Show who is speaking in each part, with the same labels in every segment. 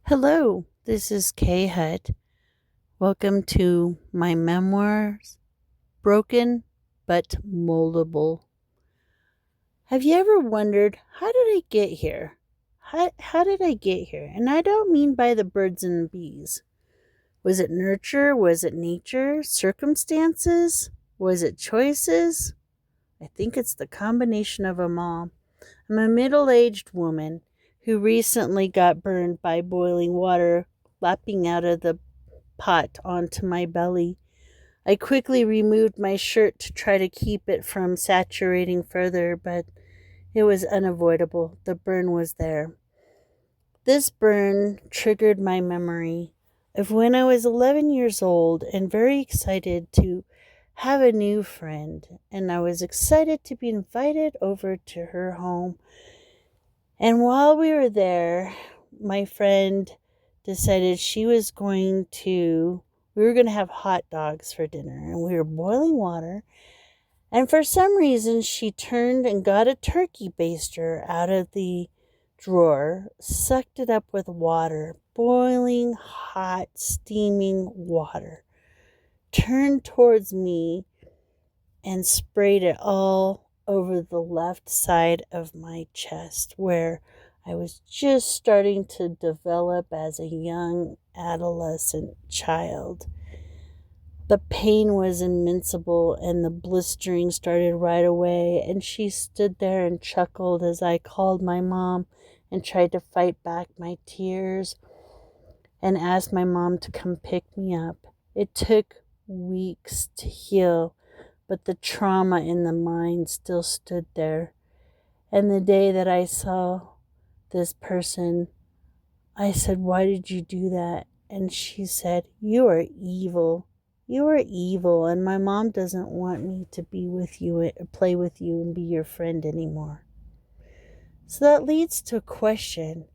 Speaker 1: Hello, this is Kay Hutt. Welcome to my memoirs, Broken but Moldable. Have you ever wondered, how did I get here? How did I get here? And I don't mean by the birds and bees. Was it nurture? Was it nature? Circumstances? Was it choices? I think it's the combination of them all. I'm a middle-aged woman who recently got burned by boiling water lapping out of the pot onto my belly. I quickly removed my shirt to try to keep it from saturating further, but it was unavoidable. The burn was there. This burn triggered my memory of when I was 11 years old and very excited to have a new friend. And I was excited to be invited over to her home. And while we were there, my friend decided we were going to have hot dogs for dinner, and we were boiling water. And for some reason, she turned and got a turkey baster out of the drawer, sucked it up with water, boiling, hot, steaming water, turned towards me and sprayed it all over the left side of my chest, where I was just starting to develop as a young adolescent child. The pain was invincible and the blistering started right away, and she stood there and chuckled as I called my mom and tried to fight back my tears and asked my mom to come pick me up. It took weeks to heal, but the trauma in the mind still stood there. And the day that I saw this person, I said, "Why did you do that?" And she said, "You are evil. You are evil, and my mom doesn't want me to be with you, play with you, and be your friend anymore." So that leads to a question.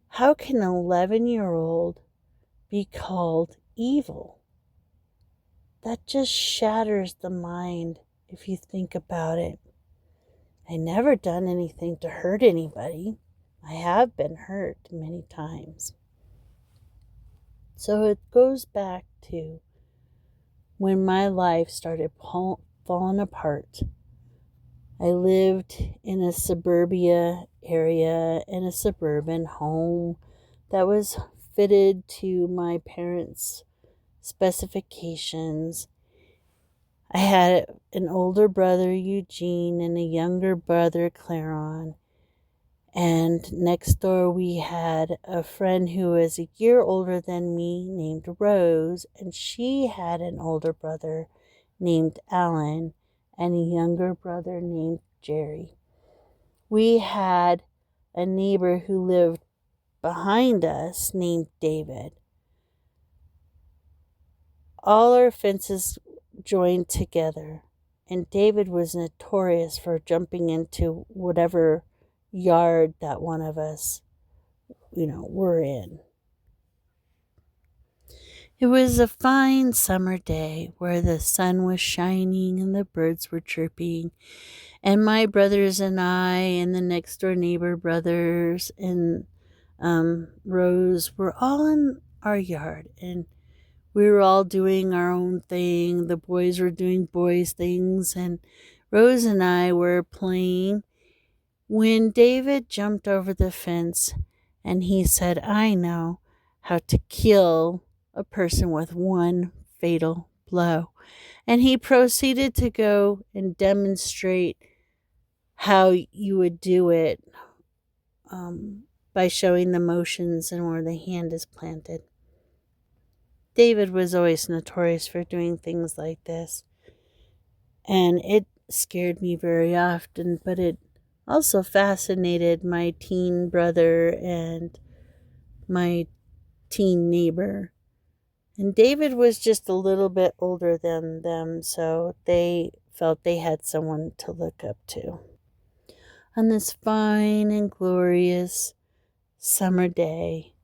Speaker 1: How can an 11-year-old be called evil? That just shatters the mind if you think about it. I never done anything to hurt anybody. I have been hurt many times. So it goes back to when my life started falling apart. I lived in a suburbia area in a suburban home that was fitted to my parents' specifications. I had an older brother, Eugene, and a younger brother, Claron. And next door we had a friend who was a year older than me named Rose, and she had an older brother named Alan and a younger brother named Jerry. We had a neighbor who lived behind us named David. All our fences joined together, and David was notorious for jumping into whatever yard that one of us, were in. It was a fine summer day where the sun was shining and the birds were chirping, and my brothers and I and the next door neighbor brothers and Rose were all in our yard, and we were all doing our own thing. The boys were doing boys' things, and Rose and I were playing when David jumped over the fence and he said, "I know how to kill a person with one fatal blow." And he proceeded to go and demonstrate how you would do it by showing the motions and where the hand is planted. David was always notorious for doing things like this, and it scared me very often, but it also fascinated my teen brother and my teen neighbor. And David was just a little bit older than them, so they felt they had someone to look up to. On this fine and glorious summer day,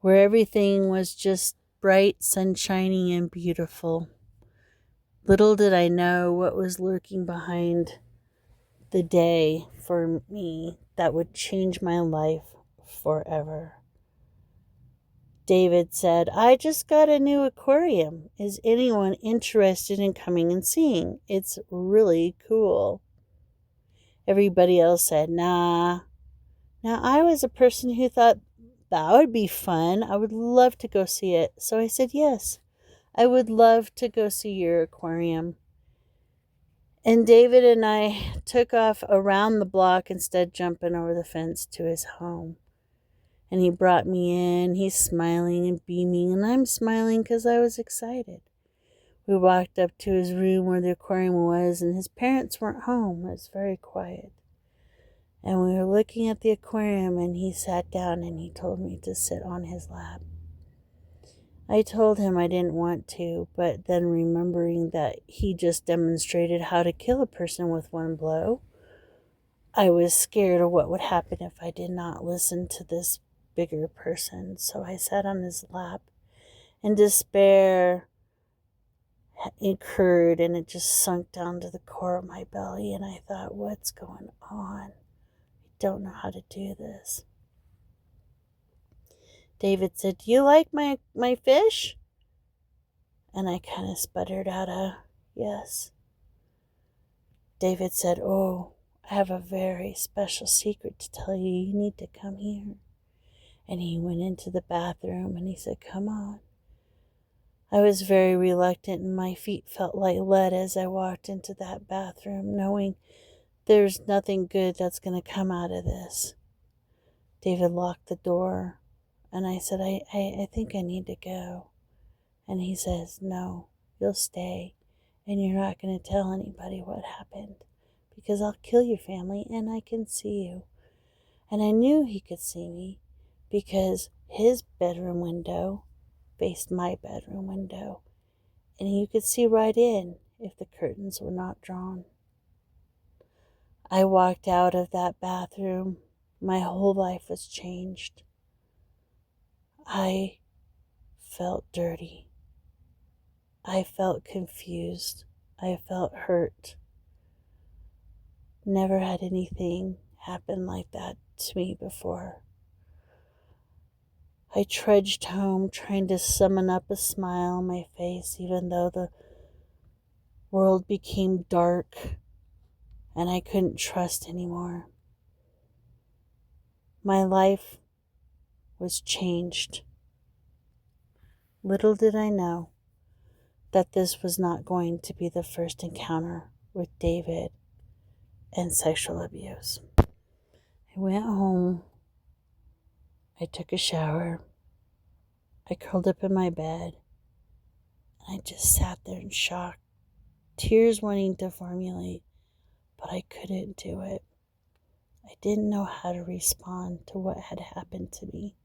Speaker 1: where everything was just bright, sunshiny, and beautiful, little did I know what was lurking behind the day for me that would change my life forever. David said, "I just got a new aquarium. Is anyone interested in coming and seeing? It's really cool." Everybody else said, "Nah." Now, I was a person who thought that would be fun. I would love to go see it. So I said, "Yes, I would love to go see your aquarium." And David and I took off around the block instead jumping over the fence to his home. And he brought me in. He's smiling and beaming, and I'm smiling because I was excited. We walked up to his room where the aquarium was, and his parents weren't home. It was very quiet. And we were looking at the aquarium, and he sat down and he told me to sit on his lap. I told him I didn't want to, but then remembering that he just demonstrated how to kill a person with one blow, I was scared of what would happen if I did not listen to this bigger person. So I sat on his lap, and despair occurred, and it just sunk down to the core of my belly, and I thought, what's going on? I don't know how to do this. David said, "Do you like my fish?" And I kind of sputtered out a yes. David said, "Oh, I have a very special secret to tell you. You need to come here." And he went into the bathroom and he said, "Come on." I was very reluctant, and my feet felt like lead as I walked into that bathroom, knowing there's nothing good that's going to come out of this. David locked the door, and I said, I think I need to go. And he says, "No, you'll stay, and you're not going to tell anybody what happened, because I'll kill your family, and I can see you." And I knew he could see me, because his bedroom window faced my bedroom window, and you could see right in if the curtains were not drawn. I walked out of that bathroom. My whole life was changed. I felt dirty. I felt confused. I felt hurt. Never had anything happen like that to me before. I trudged home trying to summon up a smile on my face, even though the world became dark and I couldn't trust anymore. My life was changed. Little did I know that this was not going to be the first encounter with David and sexual abuse. I went home. I took a shower. I curled up in my bed. And I just sat there in shock, tears wanting to formulate, but I couldn't do it. I didn't know how to respond to what had happened to me.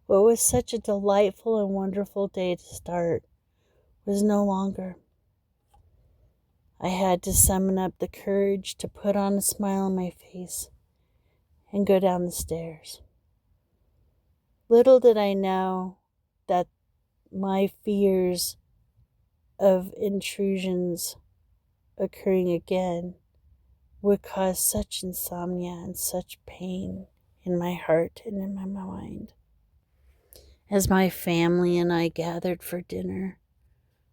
Speaker 1: What was such a delightful and wonderful day to start was no longer. I had to summon up the courage to put on a smile on my face and go down the stairs. Little did I know that my fears of intrusions occurring again would cause such insomnia and such pain in my heart and in my mind. As my family and I gathered for dinner,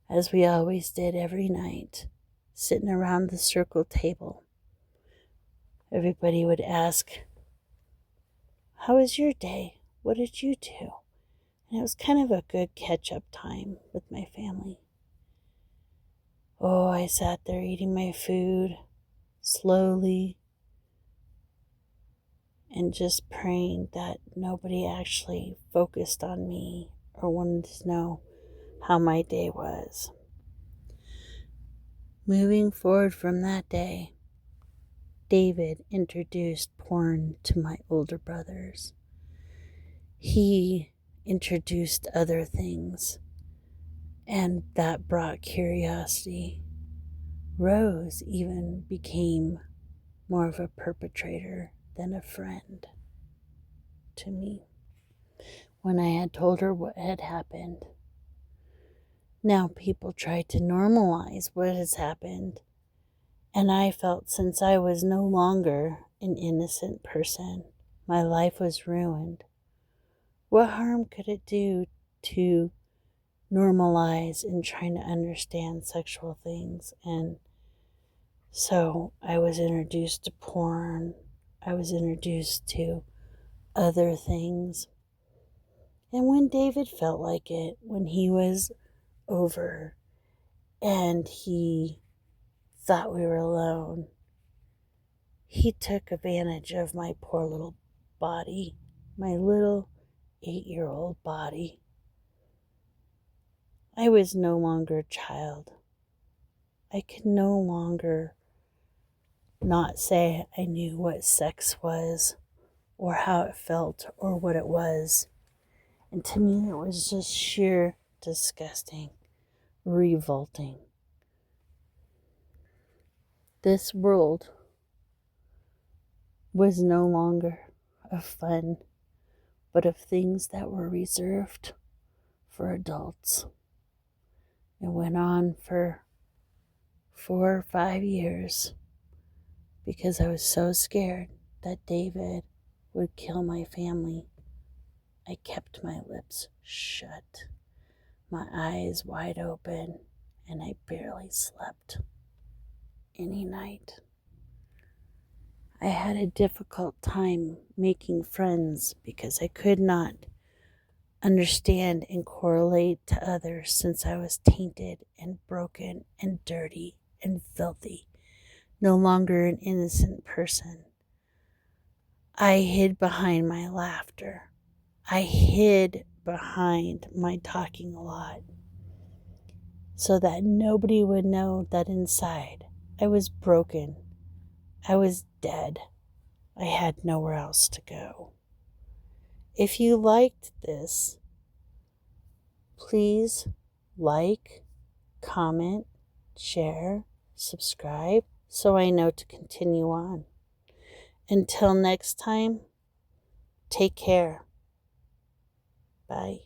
Speaker 1: as we always did every night, sitting around the circle table, everybody would ask, "How was your day? What did you do?" And it was kind of a good catch-up time with my family. Oh, I sat there eating my food slowly and just praying that nobody actually focused on me or wanted to know how my day was. Moving forward from that day, David introduced porn to my older brothers. He introduced other things, and that brought curiosity. Rose even became more of a perpetrator than a friend to me when I had told her what had happened. Now people tried to normalize what has happened, and I felt since I was no longer an innocent person, my life was ruined. What harm could it do to normalize and trying to understand sexual things. And so I was introduced to porn. I was introduced to other things. And when David felt like it, when he was over and he thought we were alone, he took advantage of my poor little body, my little 8-year-old body. I was no longer a child. I could no longer not say I knew what sex was or how it felt or what it was. And to me, it was just sheer disgusting, revolting. This world was no longer of fun, but of things that were reserved for adults. It went on for 4 or 5 years because I was so scared that David would kill my family. I kept my lips shut, my eyes wide open, and I barely slept any night. I had a difficult time making friends because I could not understand and correlate to others since I was tainted and broken and dirty and filthy, no longer an innocent person. I hid behind my laughter. I hid behind my talking a lot so that nobody would know that inside I was broken. I was dead. I had nowhere else to go. If you liked this, please like, comment, share, subscribe so I know to continue on. Until next time, take care. Bye.